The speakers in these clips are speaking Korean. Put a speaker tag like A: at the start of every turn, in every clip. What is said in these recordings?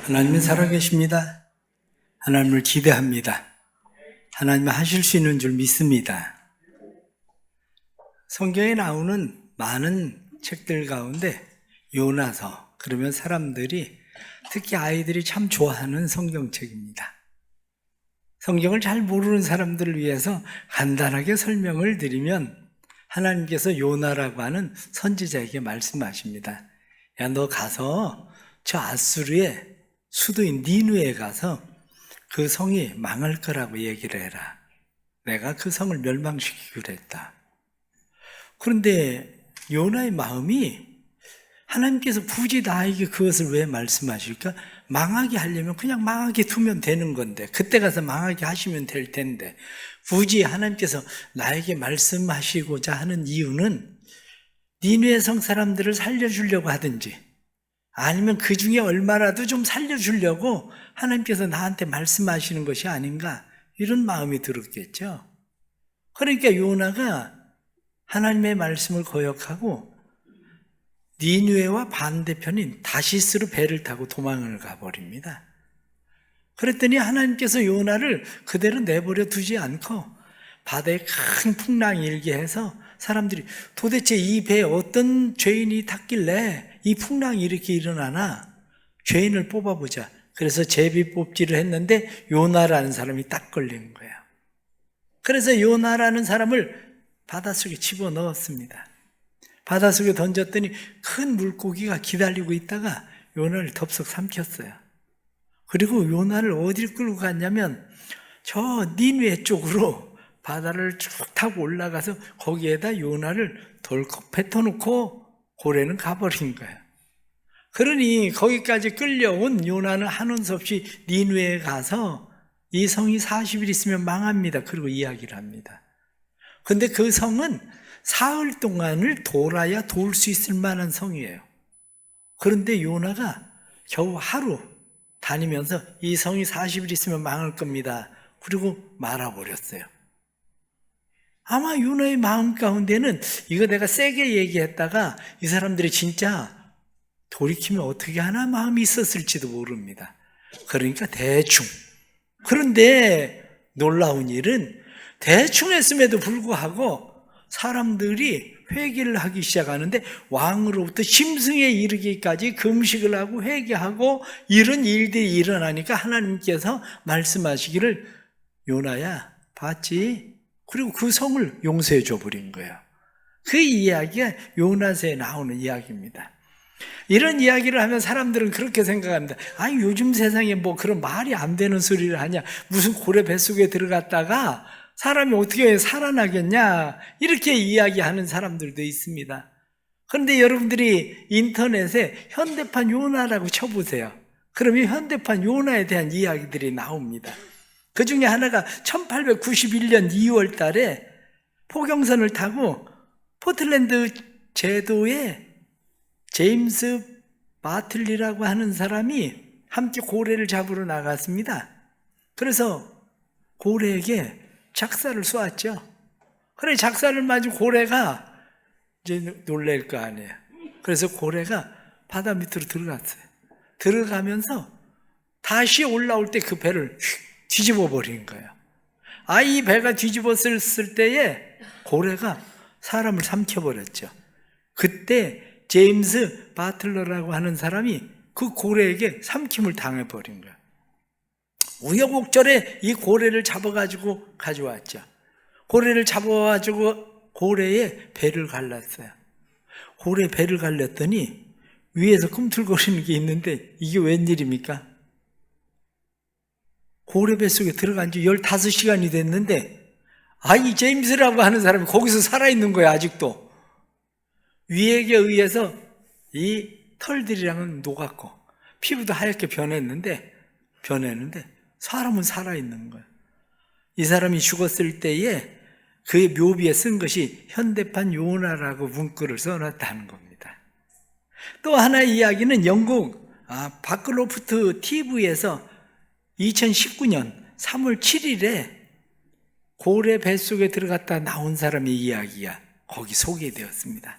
A: 하나님은 살아계십니다. 하나님을 기대합니다. 하나님은 하실 수 있는 줄 믿습니다. 성경에 나오는 많은 책들 가운데 요나서, 그러면 사람들이, 특히 아이들이 참 좋아하는 성경책입니다. 성경을 잘 모르는 사람들을 위해서 간단하게 설명을 드리면, 하나님께서 요나라고 하는 선지자에게 말씀하십니다. 야, 너 가서 저 아수르의 수도인 니느웨에 가서 그 성이 망할 거라고 얘기를 해라. 내가 그 성을 멸망시키기로 했다. 그런데 요나의 마음이, 하나님께서 굳이 나에게 그것을 왜 말씀하실까? 망하게 하려면 그냥 망하게 두면 되는 건데, 그때 가서 망하게 하시면 될 텐데, 굳이 하나님께서 나에게 말씀하시고자 하는 이유는 니느웨 성 사람들을 살려주려고 하든지, 아니면 그 중에 얼마라도 좀 살려주려고 하나님께서 나한테 말씀하시는 것이 아닌가, 이런 마음이 들었겠죠. 그러니까 요나가 하나님의 말씀을 거역하고 니느웨와 반대편인 다시스로 배를 타고 도망을 가버립니다. 그랬더니 하나님께서 요나를 그대로 내버려 두지 않고 바다에 큰 풍랑이 일게 해서 사람들이, 도대체 이 배에 어떤 죄인이 탔길래 이 풍랑이 이렇게 일어나나, 죄인을 뽑아보자. 그래서 제비 뽑기를 했는데 요나라는 사람이 딱 걸린 거예요. 그래서 요나라는 사람을 바닷속에 집어넣었습니다. 바닷속에 던졌더니 큰 물고기가 기다리고 있다가 요나를 덥석 삼켰어요. 그리고 요나를 어디를 끌고 갔냐면 저 니느웨 쪽으로 바다를 쭉 타고 올라가서 거기에다 요나를 덜컥 뱉어놓고 고래는 가버린 거예요. 그러니 거기까지 끌려온 요나는 한원 수 없이 니느웨에 가서 이 성이 40일 있으면 망합니다. 그리고 이야기를 합니다. 근데 그 성은 사흘 동안을 돌아야 돌 수 있을 만한 성이에요. 그런데 요나가 겨우 하루 다니면서 이 성이 40일 있으면 망할 겁니다. 그리고 말아버렸어요. 아마 요나의 마음 가운데는 이거 내가 세게 얘기했다가 이 사람들이 진짜 돌이키면 어떻게 하나 마음이 있었을지도 모릅니다. 그러니까 대충. 그런데 놀라운 일은 대충 했음에도 불구하고 사람들이 회개를 하기 시작하는데, 왕으로부터 심승에 이르기까지 금식을 하고 회개하고 이런 일들이 일어나니까 하나님께서 말씀하시기를, 요나야 봤지? 그리고 그 성을 용서해 줘버린 거예요. 그 이야기가 요나서에 나오는 이야기입니다. 이런 이야기를 하면 사람들은 그렇게 생각합니다. 아니, 요즘 세상에 뭐 그런 말이 안 되는 소리를 하냐, 무슨 고래 뱃속에 들어갔다가 사람이 어떻게 살아나겠냐, 이렇게 이야기하는 사람들도 있습니다. 그런데 여러분들이 인터넷에 현대판 요나라고 쳐보세요. 그러면 현대판 요나에 대한 이야기들이 나옵니다. 그 중에 하나가 1891년 2월 달에 포경선을 타고 포틀랜드 제도에 제임스 바틀리라고 하는 사람이 함께 고래를 잡으러 나갔습니다. 그래서 고래에게 작사를 쏘았죠. 그래, 작사를 맞은 고래가 이제 놀랄 거 아니에요. 그래서 고래가 바다 밑으로 들어갔어요. 들어가면서 다시 올라올 때 그 배를 뒤집어 버린 거예요. 이 배가 뒤집었을 때에 고래가 사람을 삼켜버렸죠. 그때 제임스 바틀러라고 하는 사람이 그 고래에게 삼킴을 당해버린 거예요. 우여곡절에 이 고래를 잡아가지고 가져왔죠. 고래를 잡아가지고 고래의 배를 갈랐어요. 고래 배를 갈랐더니 위에서 꿈틀거리는 게 있는데, 이게 웬일입니까? 고래 뱃속에 들어간 지 15시간이 됐는데 이 제임스라고 하는 사람이 거기서 살아있는 거예요. 아직도 위액에 의해서 이 털들이랑은 녹았고 피부도 하얗게 변했는데 사람은 살아있는 거예요. 이 사람이 죽었을 때에 그의 묘비에 쓴 것이 현대판 요나라고 문구를 써놨다는 겁니다. 또 하나의 이야기는 영국 바클로프트 TV에서 2019년 3월 7일에 고래 뱃속에 들어갔다 나온 사람의 이야기가 거기 소개되었습니다.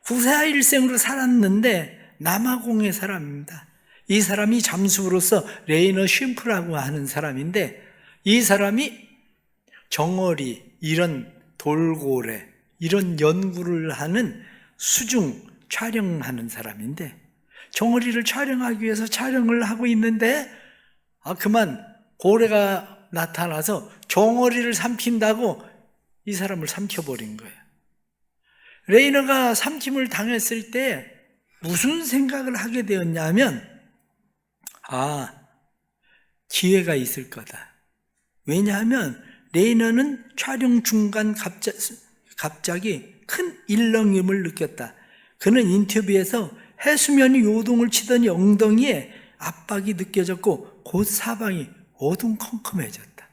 A: 구사일생으로 살았는데 남아공의 사람입니다. 이 사람이 잠수부로서 레이너 쉼프라고 하는 사람인데, 이 사람이 정어리, 이런 돌고래, 이런 연구를 하는 수중 촬영하는 사람인데, 정어리를 촬영하기 위해서 촬영을 하고 있는데 그만 고래가 나타나서 정어리를 삼킨다고 이 사람을 삼켜버린 거예요. 레이너가 삼킴을 당했을 때 무슨 생각을 하게 되었냐면, 기회가 있을 거다. 왜냐하면 레이너는 촬영 중간 갑자기 큰 일렁임을 느꼈다. 그는 인터뷰에서 해수면이 요동을 치더니 엉덩이에 압박이 느껴졌고 곧 사방이 어둠컴컴해졌다.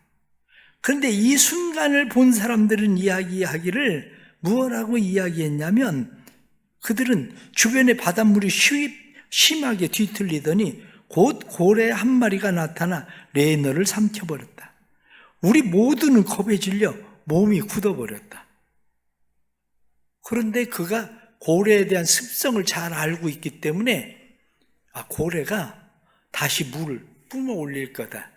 A: 그런데 이 순간을 본 사람들은 이야기하기를 무엇라고 이야기했냐면, 그들은 주변의 바닷물이 심하게 뒤틀리더니 곧 고래 한 마리가 나타나 레이너를 삼켜버렸다. 우리 모두는 겁에 질려 몸이 굳어버렸다. 그런데 그가 고래에 대한 습성을 잘 알고 있기 때문에 고래가 다시 물을 뿜어 올릴 거다.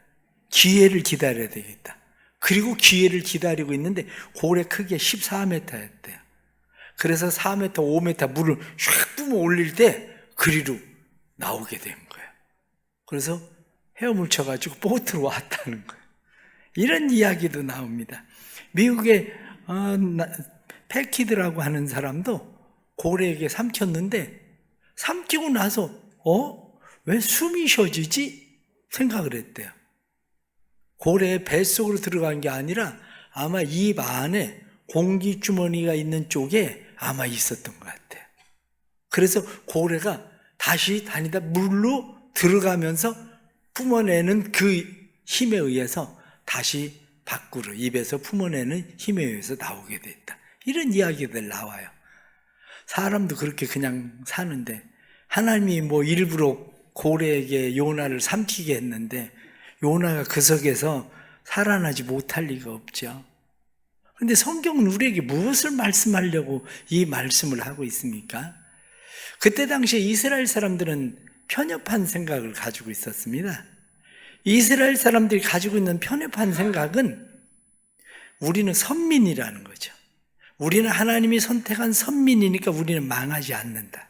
A: 기회를 기다려야 되겠다. 그리고 기회를 기다리고 있는데 고래 크기가 14m였대요. 그래서 4m, 5m 물을 샥 뿜어 올릴 때 그리로 나오게 된 거예요. 그래서 헤엄을 쳐가지고 보트로 왔다는 거예요. 이런 이야기도 나옵니다. 미국의 패키드라고 하는 사람도 고래에게 삼켰는데 삼키고 나서 왜 숨이 쉬어지지? 생각을 했대요. 고래의 뱃속으로 들어간 게 아니라 아마 입 안에 공기주머니가 있는 쪽에 아마 있었던 것 같아요. 그래서 고래가 다시 다니다 물로 들어가면서 뿜어내는 그 힘에 의해서 다시 밖으로 입에서 품어내는 힘에 의해서 나오게 됐다. 이런 이야기들 나와요. 사람도 그렇게 그냥 사는데 하나님이 일부러 고래에게 요나를 삼키게 했는데 요나가 그 속에서 살아나지 못할 리가 없죠. 그런데 성경은 우리에게 무엇을 말씀하려고 이 말씀을 하고 있습니까? 그때 당시에 이스라엘 사람들은 편협한 생각을 가지고 있었습니다. 이스라엘 사람들이 가지고 있는 편협한 생각은 우리는 선민이라는 거죠. 우리는 하나님이 선택한 선민이니까 우리는 망하지 않는다.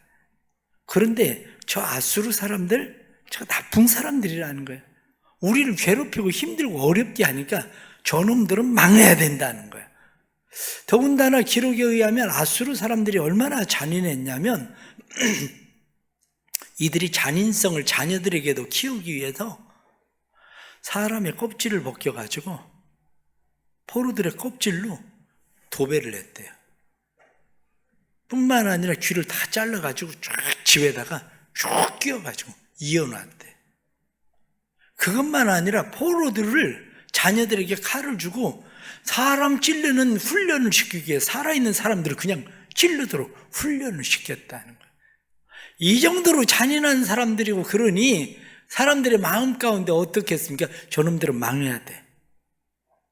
A: 그런데 저 아수르 사람들, 저 나쁜 사람들이라는 거예요. 우리를 괴롭히고 힘들고 어렵게 하니까 저놈들은 망해야 된다는 거예요. 더군다나 기록에 의하면 아수르 사람들이 얼마나 잔인했냐면 이들이 잔인성을 자녀들에게도 키우기 위해서 사람의 껍질을 벗겨가지고 포로들의 껍질로 도배를 했대요. 뿐만 아니라 귀를 다 잘라가지고 쫙 집에다가 쭉 끼워가지고 이어놨대. 그것만 아니라 포로들을 자녀들에게 칼을 주고 사람 찌르는 훈련을 시키기 위해 살아있는 사람들을 그냥 찌르도록 훈련을 시켰다는 거예요. 이 정도로 잔인한 사람들이고 그러니 사람들의 마음 가운데 어떻게 했습니까? 저놈들은 망해야 돼.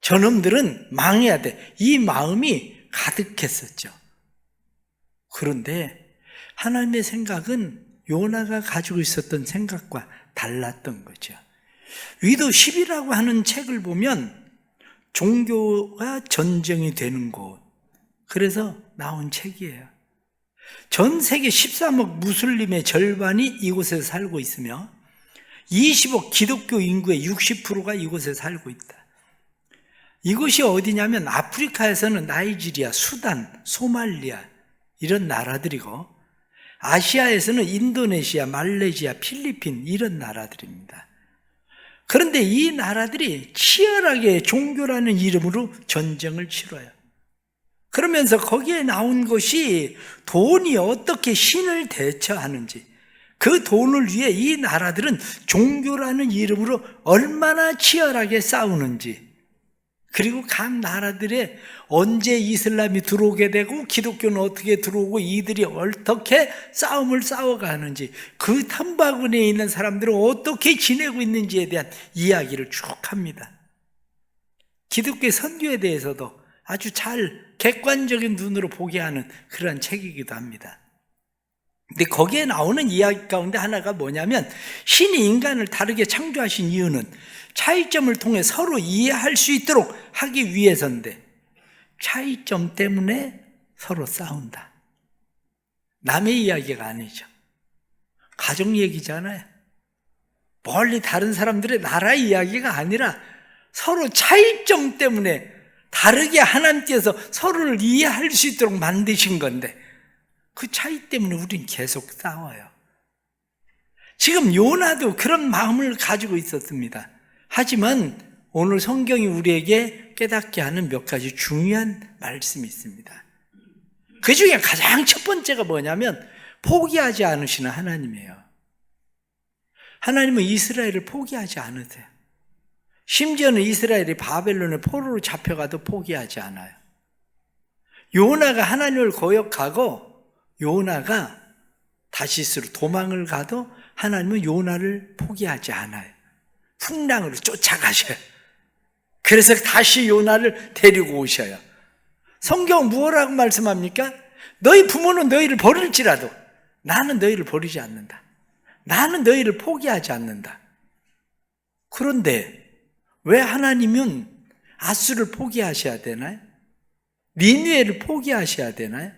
A: 저놈들은 망해야 돼. 이 마음이 가득했었죠. 그런데 하나님의 생각은 요나가 가지고 있었던 생각과 달랐던 거죠. 위도 10이라고 하는 책을 보면 종교가 전쟁이 되는 곳, 그래서 나온 책이에요. 전 세계 13억 무슬림의 절반이 이곳에 살고 있으며 20억 기독교 인구의 60%가 이곳에 살고 있다. 이곳이 어디냐면 아프리카에서는 나이지리아, 수단, 소말리아 이런 나라들이고 아시아에서는 인도네시아, 말레이시아, 필리핀 이런 나라들입니다. 그런데 이 나라들이 치열하게 종교라는 이름으로 전쟁을 치러요. 그러면서 거기에 나온 것이 돈이 어떻게 신을 대처하는지, 그 돈을 위해 이 나라들은 종교라는 이름으로 얼마나 치열하게 싸우는지, 그리고 각 나라들에 언제 이슬람이 들어오게 되고 기독교는 어떻게 들어오고 이들이 어떻게 싸움을 싸워가는지, 그 탐바구니에 있는 사람들은 어떻게 지내고 있는지에 대한 이야기를 쭉 합니다. 기독교의 선교에 대해서도 아주 잘 객관적인 눈으로 보게 하는 그런 책이기도 합니다. 근데 거기에 나오는 이야기 가운데 하나가 뭐냐면, 신이 인간을 다르게 창조하신 이유는 차이점을 통해 서로 이해할 수 있도록 하기 위해서인데, 차이점 때문에 서로 싸운다. 남의 이야기가 아니죠. 가족 얘기잖아요. 멀리 다른 사람들의 나라 이야기가 아니라 서로 차이점 때문에 다르게 하나님께서 서로를 이해할 수 있도록 만드신 건데, 그 차이 때문에 우린 계속 싸워요. 지금 요나도 그런 마음을 가지고 있었습니다. 하지만 오늘 성경이 우리에게 깨닫게 하는 몇 가지 중요한 말씀이 있습니다. 그 중에 가장 첫 번째가 뭐냐면, 포기하지 않으시는 하나님이에요. 하나님은 이스라엘을 포기하지 않으세요. 심지어는 이스라엘이 바벨론의 포로로 잡혀가도 포기하지 않아요. 요나가 하나님을 거역하고 요나가 다시스로 도망을 가도 하나님은 요나를 포기하지 않아요. 풍랑으로 쫓아가셔요. 그래서 다시 요나를 데리고 오셔요. 성경은 무엇라고 말씀합니까? 너희 부모는 너희를 버릴지라도 나는 너희를 버리지 않는다. 나는 너희를 포기하지 않는다. 그런데 왜 하나님은 아수를 포기하셔야 되나요? 니느웨를 포기하셔야 되나요?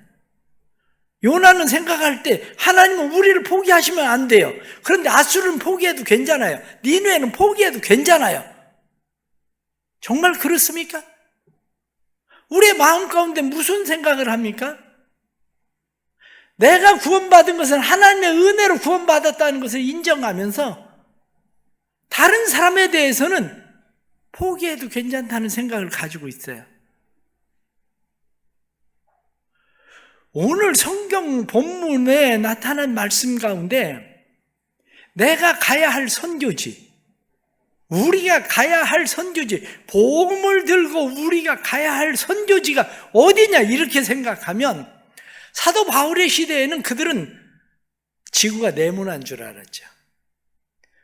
A: 요나는 생각할 때 하나님은 우리를 포기하시면 안 돼요. 그런데 아수르는 포기해도 괜찮아요. 니느웨는 포기해도 괜찮아요. 정말 그렇습니까? 우리의 마음 가운데 무슨 생각을 합니까? 내가 구원받은 것은 하나님의 은혜로 구원받았다는 것을 인정하면서 다른 사람에 대해서는 포기해도 괜찮다는 생각을 가지고 있어요. 오늘 성경 본문에 나타난 말씀 가운데 내가 가야 할 선교지, 우리가 가야 할 선교지, 복음을 들고 우리가 가야 할 선교지가 어디냐 이렇게 생각하면, 사도 바울의 시대에는 그들은 지구가 네모난 줄 알았죠.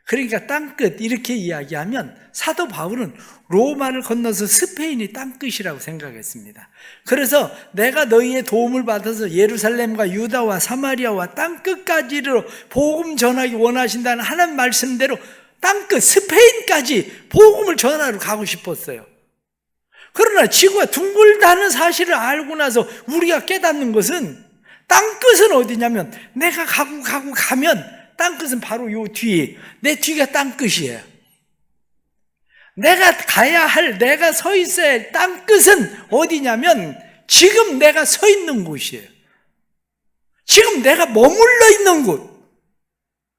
A: 그러니까 땅끝 이렇게 이야기하면 사도 바울은 로마를 건너서 스페인이 땅끝이라고 생각했습니다. 그래서 내가 너희의 도움을 받아서 예루살렘과 유다와 사마리아와 땅끝까지로 복음 전하기 원하신다는 하나님 말씀대로 땅끝 스페인까지 복음을 전하러 가고 싶었어요. 그러나 지구가 둥글다는 사실을 알고 나서 우리가 깨닫는 것은, 땅끝은 어디냐면 내가 가면 땅끝은 바로 요 뒤에, 내 뒤가 땅끝이에요. 내가 가야 할, 내가 서 있어야 할 땅끝은 어디냐면 지금 내가 서 있는 곳이에요. 지금 내가 머물러 있는 곳.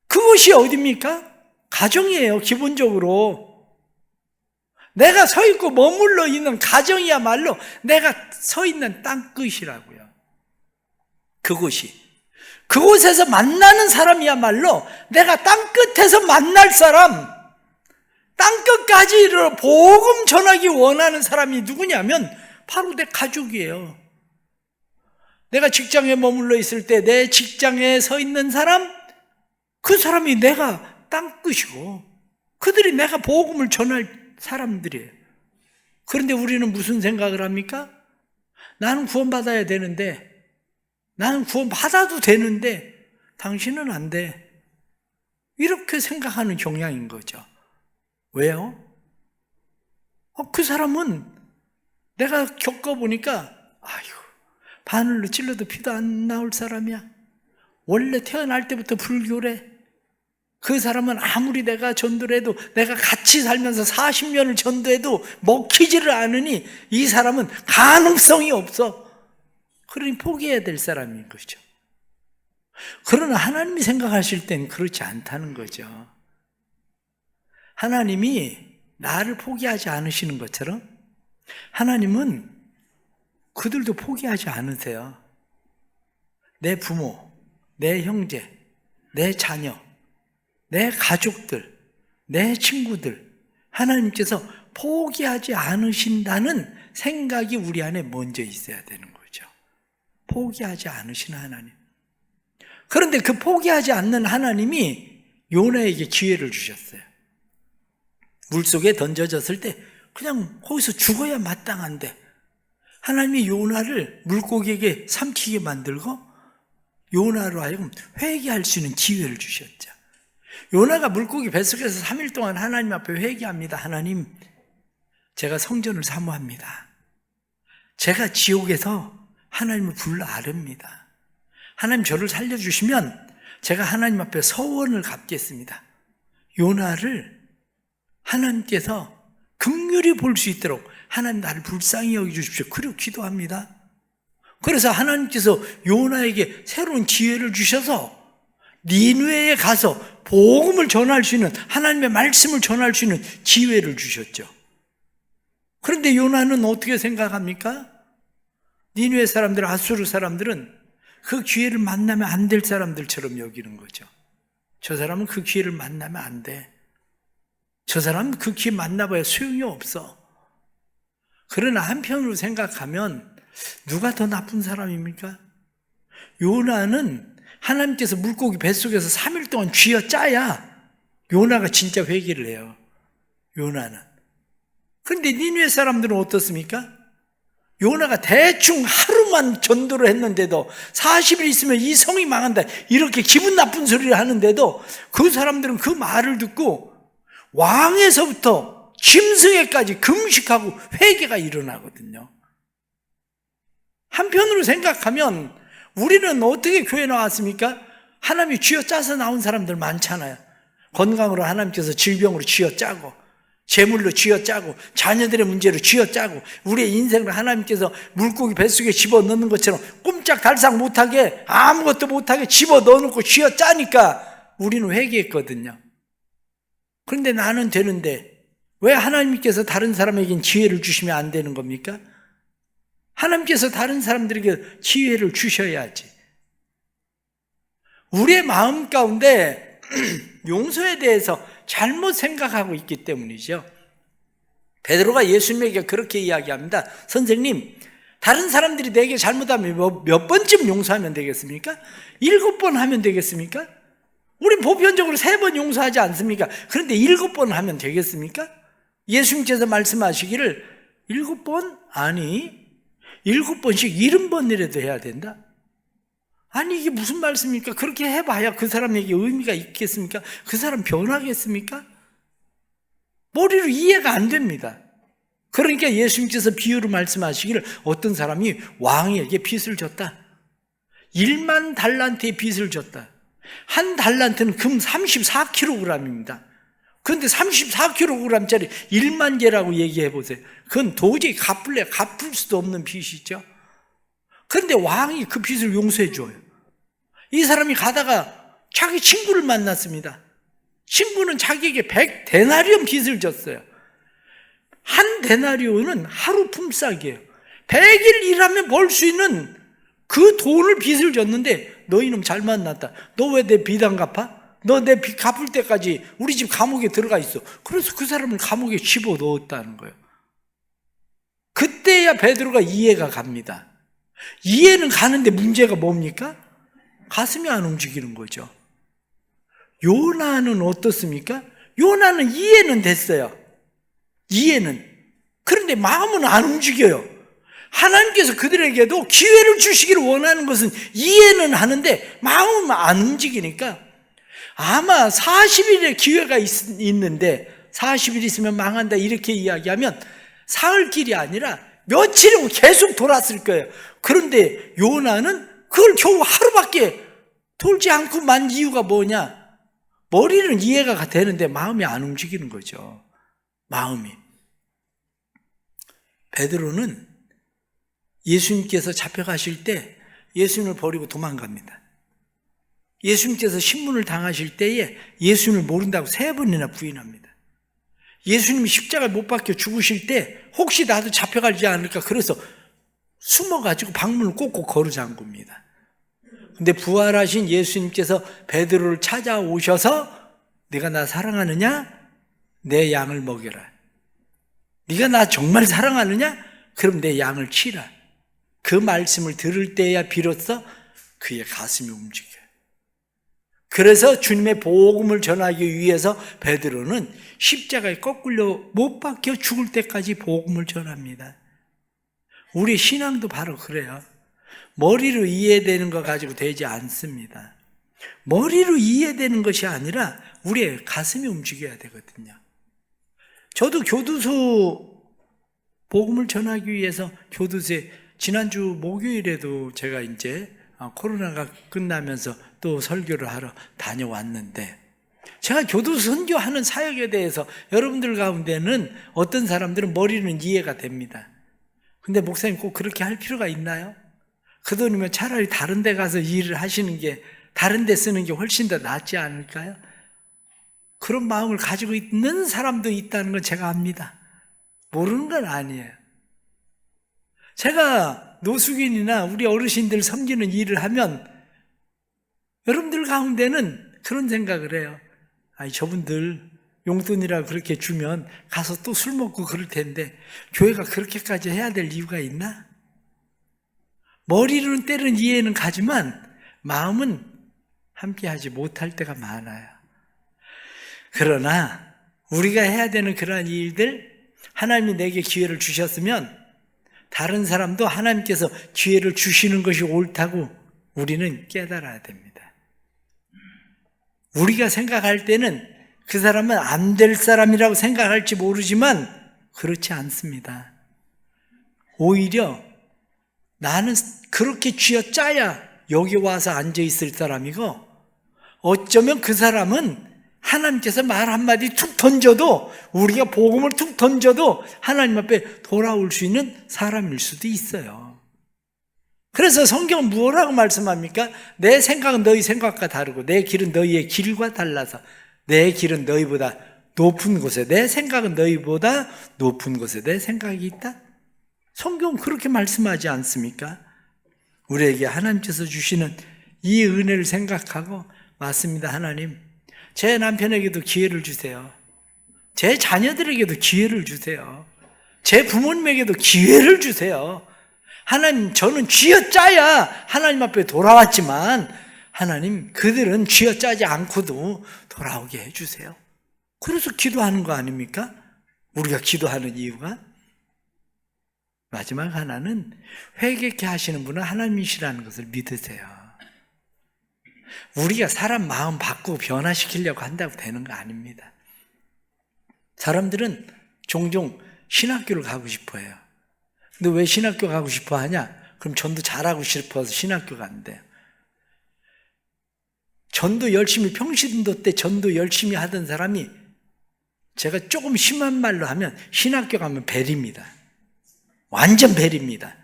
A: 그곳이 어디입니까? 가정이에요. 기본적으로 내가 서 있고 머물러 있는 가정이야말로 내가 서 있는 땅끝이라고요. 그곳에서 만나는 사람이야말로 내가 땅끝에서 만날 사람, 땅끝까지 이르러 복음 전하기 원하는 사람이 누구냐면 바로 내 가족이에요. 내가 직장에 머물러 있을 때 내 직장에 서 있는 사람, 그 사람이 내가 땅끝이고 그들이 내가 복음을 전할 사람들이에요. 그런데 우리는 무슨 생각을 합니까? 나는 구원받아야 되는데, 나는 구원받아도 되는데 당신은 안 돼. 이렇게 생각하는 경향인 거죠. 왜요? 그 사람은 내가 겪어보니까 바늘로 찔러도 피도 안 나올 사람이야. 원래 태어날 때부터 불교래. 그 사람은 아무리 내가 전도를 해도, 내가 같이 살면서 40년을 전도해도 먹히지를 않으니 이 사람은 가능성이 없어. 그러니 포기해야 될 사람인 거죠. 그러나 하나님이 생각하실 땐 그렇지 않다는 거죠. 하나님이 나를 포기하지 않으시는 것처럼 하나님은 그들도 포기하지 않으세요. 내 부모, 내 형제, 내 자녀, 내 가족들, 내 친구들, 하나님께서 포기하지 않으신다는 생각이 우리 안에 먼저 있어야 되는 거죠. 포기하지 않으시는 하나님. 그런데 그 포기하지 않는 하나님이 요나에게 기회를 주셨어요. 물속에 던져졌을 때 그냥 거기서 죽어야 마땅한데 하나님이 요나를 물고기에게 삼키게 만들고 요나로 하여금 회개할 수 있는 기회를 주셨죠. 요나가 물고기 뱃속에서 3일 동안 하나님 앞에 회개합니다. 하나님, 제가 성전을 사모합니다. 제가 지옥에서 하나님을 불러 아릅니다. 하나님 저를 살려주시면 제가 하나님 앞에 서원을 갚겠습니다. 요나를 하나님께서 긍휼히 볼 수 있도록 하나님 나를 불쌍히 여겨주십시오. 그리고 기도합니다. 그래서 하나님께서 요나에게 새로운 기회를 주셔서 니느웨에 가서 복음을 전할 수 있는, 하나님의 말씀을 전할 수 있는 기회를 주셨죠. 그런데 요나는 어떻게 생각합니까? 니느웨 사람들, 아수르 사람들은 그 기회를 만나면 안 될 사람들처럼 여기는 거죠. 저 사람은 그 기회를 만나면 안 돼. 저 사람은 그 기회 만나봐야 소용이 없어. 그러나 한편으로 생각하면 누가 더 나쁜 사람입니까? 요나는 하나님께서 물고기 뱃속에서 3일 동안 쥐어짜야 요나가 진짜 회개를 해요. 요나는. 그런데 니느웨 사람들은 어떻습니까? 요나가 대충 하루만 전도를 했는데도 40일 있으면 이 성이 망한다 이렇게 기분 나쁜 소리를 하는데도 그 사람들은 그 말을 듣고 왕에서부터 짐승에까지 금식하고 회개가 일어나거든요. 한편으로 생각하면 우리는 어떻게 교회 나왔습니까? 하나님이 쥐어짜서 나온 사람들 많잖아요. 건강으로 하나님께서 질병으로 쥐어짜고, 재물로 쥐어짜고, 자녀들의 문제로 쥐어짜고, 우리의 인생을 하나님께서 물고기 뱃속에 집어넣는 것처럼 꼼짝달싹 못하게, 아무것도 못하게 집어넣어놓고 쥐어짜니까 우리는 회개했거든요. 그런데 나는 되는데 왜 하나님께서 다른 사람에겐 기회를 주시면 안 되는 겁니까? 하나님께서 다른 사람들에게 기회를 주셔야지. 우리의 마음 가운데 용서에 대해서 잘못 생각하고 있기 때문이죠. 베드로가 예수님에게 그렇게 이야기합니다. 선생님, 다른 사람들이 내게 잘못하면 몇 번쯤 용서하면 되겠습니까? 7번 하면 되겠습니까? 우린 보편적으로 3번 용서하지 않습니까? 그런데 7번 하면 되겠습니까? 예수님께서 말씀하시기를 7번? 아니 7번씩 70번이라도 해야 된다? 아니 이게 무슨 말씀입니까? 그렇게 해봐야 그 사람에게 의미가 있겠습니까? 그 사람 변하겠습니까? 머리로 이해가 안 됩니다. 그러니까 예수님께서 비유로 말씀하시기를 어떤 사람이 왕에게 빚을 졌다. 1만 달란트의 빚을 졌다. 한 달란트는 금 34kg입니다. 그런데 34kg짜리 1만 개라고 얘기해 보세요. 그건 도저히 갚을 수도 없는 빚이죠. 그런데 왕이 그 빚을 용서해 줘요. 이 사람이 가다가 자기 친구를 만났습니다. 친구는 자기에게 100데나리온 빚을 졌어요. 한 데나리온은 하루 품삯이에요. 100일 일하면 벌 수 있는 그 돈을 빚을 졌는데 너 이놈 잘 만났다. 너 왜 내 빚 안 갚아? 너 내 빚 갚을 때까지 우리 집 감옥에 들어가 있어. 그래서 그 사람을 감옥에 집어넣었다는 거예요. 그때야 베드로가 이해가 갑니다. 이해는 가는데 문제가 뭡니까? 가슴이 안 움직이는 거죠. 요나는 어떻습니까? 요나는 이해는 됐어요. 이해는. 그런데 마음은 안 움직여요. 하나님께서 그들에게도 기회를 주시기를 원하는 것은 이해는 하는데 마음은 안 움직이니까 아마 40일의 기회가 있는데 40일 있으면 망한다 이렇게 이야기하면 사흘 길이 아니라 며칠이고 계속 돌았을 거예요. 그런데 요나는 그걸 겨우 하루밖에 돌지 않고 만 이유가 뭐냐? 머리는 이해가 되는데 마음이 안 움직이는 거죠. 마음이. 베드로는 예수님께서 잡혀가실 때 예수님을 버리고 도망갑니다. 예수님께서 신문을 당하실 때에 예수님을 모른다고 3번이나 부인합니다. 예수님이 십자가에 못 박혀 죽으실 때 혹시 나도 잡혀가지 않을까 그래서 숨어가지고 방문을 꼭꼭 걸어 잠굽니다. 근데 부활하신 예수님께서 베드로를 찾아오셔서 네가 나 사랑하느냐? 내 양을 먹여라. 네가 나 정말 사랑하느냐? 그럼 내 양을 치라. 그 말씀을 들을 때야 비로소 그의 가슴이 움직여요. 그래서 주님의 복음을 전하기 위해서 베드로는 십자가에 거꾸로 못 박혀 죽을 때까지 복음을 전합니다. 우리 신앙도 바로 그래요. 머리로 이해되는 거 가지고 되지 않습니다. 머리로 이해되는 것이 아니라 우리의 가슴이 움직여야 되거든요. 저도 교도소 복음을 전하기 위해서 교도소에 지난주 목요일에도 제가 이제 코로나가 끝나면서 또 설교를 하러 다녀왔는데, 제가 교도소 선교하는 사역에 대해서 여러분들 가운데는 어떤 사람들은 머리는 이해가 됩니다. 근데 목사님 꼭 그렇게 할 필요가 있나요? 그 돈이면 차라리 다른 데 가서 일을 하시는 게, 다른 데 쓰는 게 훨씬 더 낫지 않을까요? 그런 마음을 가지고 있는 사람도 있다는 건 제가 압니다. 모르는 건 아니에요. 제가 노숙인이나 우리 어르신들 섬기는 일을 하면 여러분들 가운데는 그런 생각을 해요. 아니, 저분들 용돈이라고 그렇게 주면 가서 또 술 먹고 그럴 텐데 교회가 그렇게까지 해야 될 이유가 있나? 머리로는 때는 이해는 가지만 마음은 함께하지 못할 때가 많아요. 그러나 우리가 해야 되는 그러한 일들, 하나님이 내게 기회를 주셨으면 다른 사람도 하나님께서 기회를 주시는 것이 옳다고 우리는 깨달아야 됩니다. 우리가 생각할 때는 그 사람은 안 될 사람이라고 생각할지 모르지만 그렇지 않습니다. 오히려 나는 그렇게 쥐어짜야 여기 와서 앉아있을 사람이고, 어쩌면 그 사람은 하나님께서 말 한마디 툭 던져도, 우리가 복음을 툭 던져도 하나님 앞에 돌아올 수 있는 사람일 수도 있어요. 그래서 성경은 뭐라고 말씀합니까? 내 생각은 너희 생각과 다르고 내 길은 너희의 길과 달라서 내 길은 너희보다 높은 곳에, 내 생각은 너희보다 높은 곳에 내 생각이 있다? 성경은 그렇게 말씀하지 않습니까? 우리에게 하나님께서 주시는 이 은혜를 생각하고, 맞습니다, 하나님, 제 남편에게도 기회를 주세요. 제 자녀들에게도 기회를 주세요. 제 부모님에게도 기회를 주세요. 하나님, 저는 쥐어짜야 하나님 앞에 돌아왔지만 하나님, 그들은 쥐어짜지 않고도 돌아오게 해주세요. 그래서 기도하는 거 아닙니까? 우리가 기도하는 이유가. 마지막 하나는, 회개케 하시는 분은 하나님이시라는 것을 믿으세요. 우리가 사람 마음 바꾸고 변화시키려고 한다고 되는 거 아닙니다. 사람들은 종종 신학교를 가고 싶어 해요. 근데 왜 신학교 가고 싶어 하냐? 그럼 전도 잘하고 싶어서 신학교 간대요. 전도 열심히, 평신도 때 전도 열심히 하던 사람이, 제가 조금 심한 말로 하면 신학교 가면 벨입니다. 완전 벨입니다.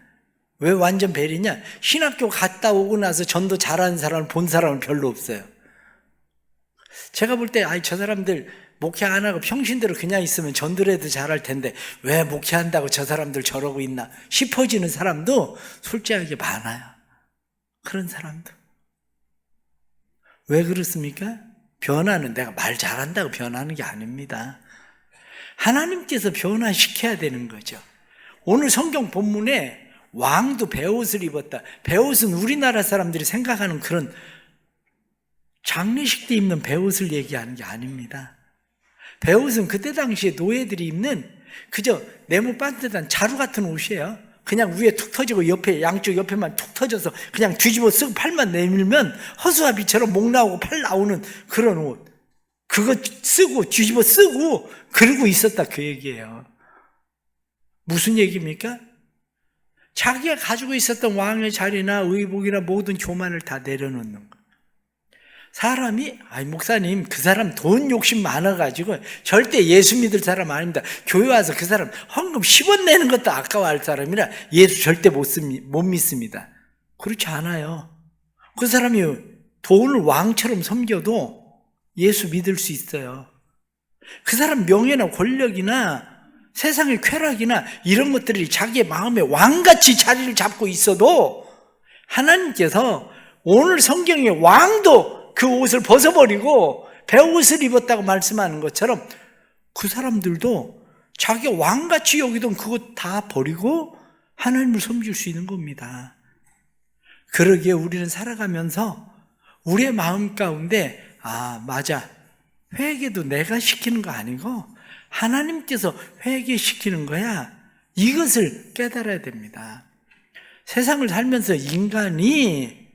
A: 왜 완전 벨이냐? 신학교 갔다 오고 나서 전도 잘하는 사람을 본 사람은 별로 없어요. 제가 볼 때, 저 사람들 목회 안 하고 평신대로 그냥 있으면 전도라도 잘할 텐데 왜 목회한다고 저 사람들 저러고 있나 싶어지는 사람도 솔직하게 많아요. 그런 사람도. 왜 그렇습니까? 변화는 내가 말 잘한다고 변하는 게 아닙니다. 하나님께서 변화시켜야 되는 거죠. 오늘 성경 본문에 왕도 베옷을 입었다. 베옷은 우리나라 사람들이 생각하는 그런 장례식 때 입는 베옷을 얘기하는 게 아닙니다. 베옷은 그때 당시에 노예들이 입는 그저 네모 반듯한 자루 같은 옷이에요. 그냥 위에 툭 터지고 옆에, 양쪽 옆에만 툭 터져서 그냥 뒤집어 쓰고 팔만 내밀면 허수아비처럼 목 나오고 팔 나오는 그런 옷. 그거 쓰고 뒤집어 쓰고 그러고 있었다, 그 얘기예요. 무슨 얘기입니까? 자기가 가지고 있었던 왕의 자리나 의복이나 모든 교만을 다 내려놓는 거. 사람이, 목사님, 그 사람 돈 욕심 많아가지고 절대 예수 믿을 사람 아닙니다. 교회 와서 그 사람 헌금 10원 내는 것도 아까워할 사람이라 예수 절대 못 믿습니다. 그렇지 않아요. 그 사람이 돈을 왕처럼 섬겨도 예수 믿을 수 있어요. 그 사람 명예나 권력이나 세상의 쾌락이나 이런 것들이 자기의 마음에 왕같이 자리를 잡고 있어도 하나님께서 오늘 성경에 왕도 그 옷을 벗어버리고 베옷을 입었다고 말씀하는 것처럼 그 사람들도 자기가 왕같이 여기던 그것 다 버리고 하나님을 섬길 수 있는 겁니다. 그러기에 우리는 살아가면서 우리의 마음 가운데 맞아, 회개도 내가 시키는 거 아니고 하나님께서 회개시키는 거야, 이것을 깨달아야 됩니다. 세상을 살면서 인간이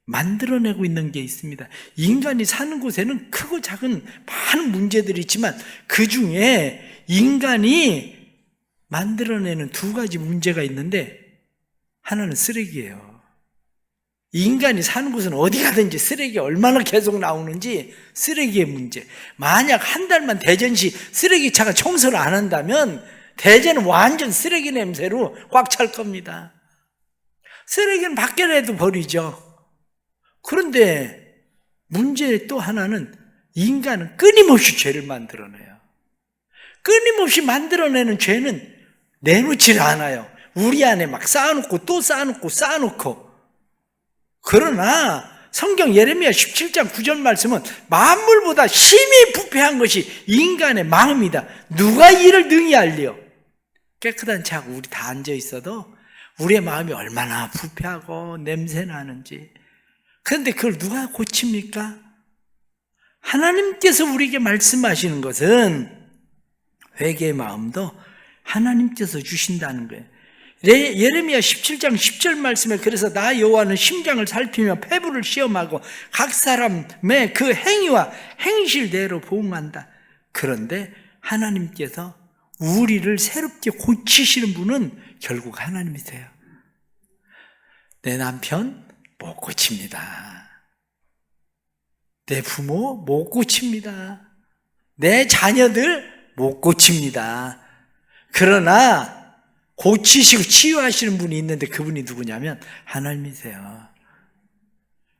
A: 만들어내고 있는 게 있습니다. 인간이 사는 곳에는 크고 작은 많은 문제들이 있지만 그 중에 인간이 만들어내는 두 가지 문제가 있는데 하나는 쓰레기예요. 인간이 사는 곳은 어디 가든지 쓰레기 얼마나 계속 나오는지 쓰레기의 문제. 만약 한 달만 대전시 쓰레기차가 청소를 안 한다면 대전은 완전 쓰레기 냄새로 꽉 찰 겁니다. 쓰레기는 밖에 내도 버리죠. 그런데 문제 또 하나는 인간은 끊임없이 죄를 만들어내요. 끊임없이 만들어내는 죄는 내놓질 않아요. 우리 안에 막 쌓아놓고 또 쌓아놓고 그러나 성경 예레미야 17장 9절 말씀은 만물보다 심히 부패한 것이 인간의 마음이다. 누가 이를 능히 알리요? 깨끗한 차고 우리 다 앉아 있어도 우리의 마음이 얼마나 부패하고 냄새 나는지. 그런데 그걸 누가 고칩니까? 하나님께서 우리에게 말씀하시는 것은 회개의 마음도 하나님께서 주신다는 거예요. 예레미야 17장 10절 말씀에 그래서 나 여호와는 심장을 살피며 폐부를 시험하고 각 사람의 그 행위와 행실대로 보응한다. 그런데 하나님께서 우리를 새롭게 고치시는 분은 결국 하나님이세요. 내 남편 못 고칩니다. 내 부모 못 고칩니다. 내 자녀들 못 고칩니다. 그러나 고치시고 치유하시는 분이 있는데 그분이 누구냐면 하나님이세요.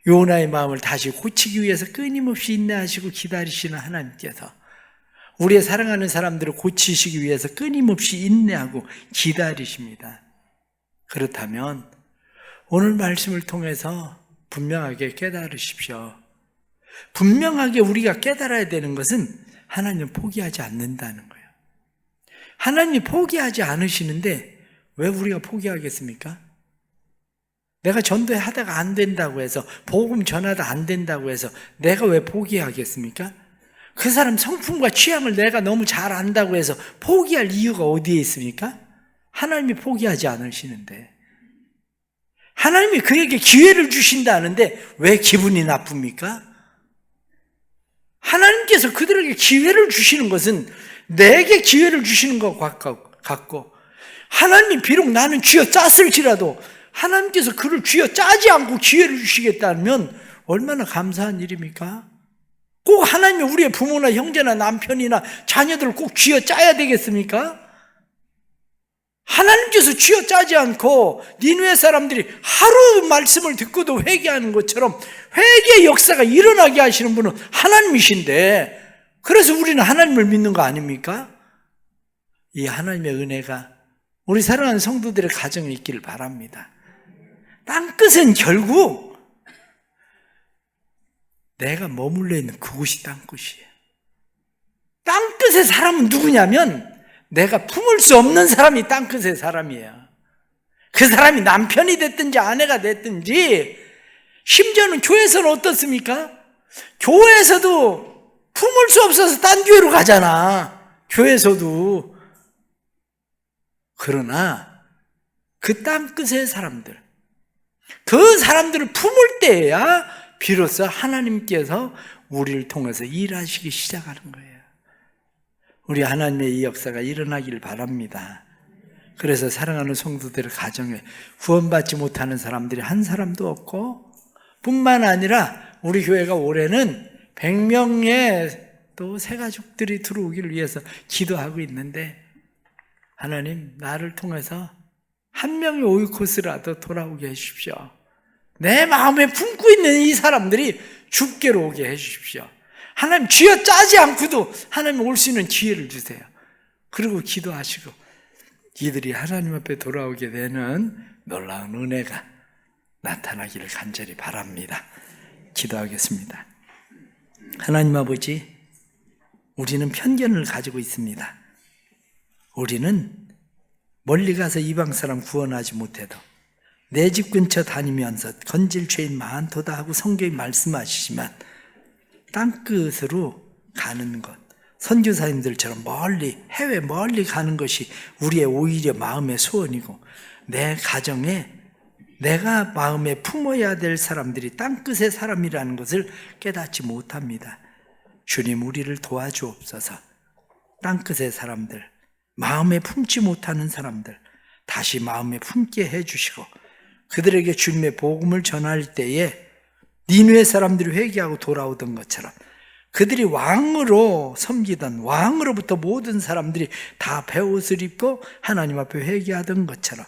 A: 요나의 마음을 다시 고치기 위해서 끊임없이 인내하시고 기다리시는 하나님께서 우리의 사랑하는 사람들을 고치시기 위해서 끊임없이 인내하고 기다리십니다. 그렇다면 오늘 말씀을 통해서 분명하게 깨달으십시오. 분명하게 우리가 깨달아야 되는 것은 하나님은 포기하지 않는다는 거예요. 하나님이 포기하지 않으시는데 왜 우리가 포기하겠습니까? 내가 전도회 하다가 안 된다고 해서 복음 전하다 안 된다고 해서 내가 왜 포기하겠습니까? 그 사람 성품과 취향을 내가 너무 잘 안다고 해서 포기할 이유가 어디에 있습니까? 하나님이 포기하지 않으시는데 하나님이 그에게 기회를 주신다는데 왜 기분이 나쁩니까? 하나님께서 그들에게 기회를 주시는 것은 내게 기회를 주시는 것 같고 하나님이 비록 나는 쥐어짰을지라도 하나님께서 그를 쥐어짜지 않고 기회를 주시겠다면 얼마나 감사한 일입니까? 꼭 하나님이 우리의 부모나 형제나 남편이나 자녀들을 꼭 쥐어짜야 되겠습니까? 하나님께서 쥐어짜지 않고 니느웨 사람들이 하루 말씀을 듣고도 회개하는 것처럼 회개의 역사가 일어나게 하시는 분은 하나님이신데 그래서 우리는 하나님을 믿는 거 아닙니까? 이 하나님의 은혜가 우리 사랑하는 성도들의 가정에 있기를 바랍니다. 땅끝은 결국 내가 머물러 있는 그곳이 땅끝이에요. 땅끝의 사람은 누구냐면 내가 품을 수 없는 사람이 땅끝의 사람이에요. 그 사람이 남편이 됐든지 아내가 됐든지 심지어는 교회에서는 어떻습니까? 교회에서도 품을 수 없어서 딴 교회로 가잖아. 교회에서도. 그러나 그 땅끝의 사람들, 그 사람들을 품을 때야 비로소 하나님께서 우리를 통해서 일하시기 시작하는 거예요. 우리 하나님의 이 역사가 일어나길 바랍니다. 그래서 사랑하는 성도들의 가정에 구원받지 못하는 사람들이 한 사람도 없고 뿐만 아니라 우리 교회가 올해는 100명의 또 새가족들이 들어오기를 위해서 기도하고 있는데 하나님 나를 통해서 한 명의 오이코스라도 돌아오게 해주십시오. 내 마음에 품고 있는 이 사람들이 주께로 오게 해주십시오. 하나님 쥐어짜지 않고도 하나님 올 수 있는 기회를 주세요. 그리고 기도하시고 이들이 하나님 앞에 돌아오게 되는 놀라운 은혜가 나타나기를 간절히 바랍니다. 기도하겠습니다. 하나님 아버지, 우리는 편견을 가지고 있습니다. 우리는 멀리 가서 이방 사람 구원하지 못해도 내 집 근처 다니면서 건질 죄인 많도다 하고 성경이 말씀하시지만 땅끝으로 가는 것, 선교사님들처럼 멀리, 해외 멀리 가는 것이 우리의 오히려 마음의 소원이고 내 가정에 내가 마음에 품어야 될 사람들이 땅끝의 사람이라는 것을 깨닫지 못합니다. 주님, 우리를 도와주옵소서. 땅끝의 사람들, 마음에 품지 못하는 사람들 다시 마음에 품게 해주시고, 그들에게 주님의 복음을 전할 때에 니느웨 사람들이 회개하고 돌아오던 것처럼, 그들이 왕으로 섬기던, 왕으로부터 모든 사람들이 다 베옷을 입고 하나님 앞에 회개하던 것처럼,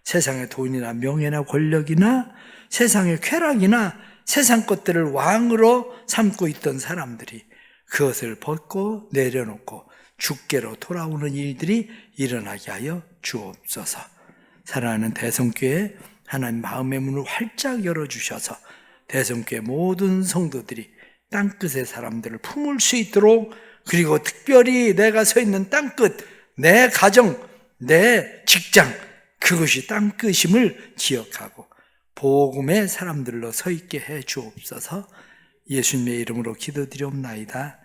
A: 세상의 돈이나 명예나 권력이나 세상의 쾌락이나 세상 것들을 왕으로 삼고 있던 사람들이 그것을 벗고 내려놓고 주께로 돌아오는 일들이 일어나게 하여 주옵소서. 사랑하는 대성교회, 하나님 마음의 문을 활짝 열어주셔서 대성교회 모든 성도들이 땅끝의 사람들을 품을 수 있도록, 그리고 특별히 내가 서 있는 땅끝, 내 가정, 내 직장, 그것이 땅끝임을 기억하고 복음의 사람들로 서 있게 해 주옵소서. 예수님의 이름으로 기도드리옵나이다.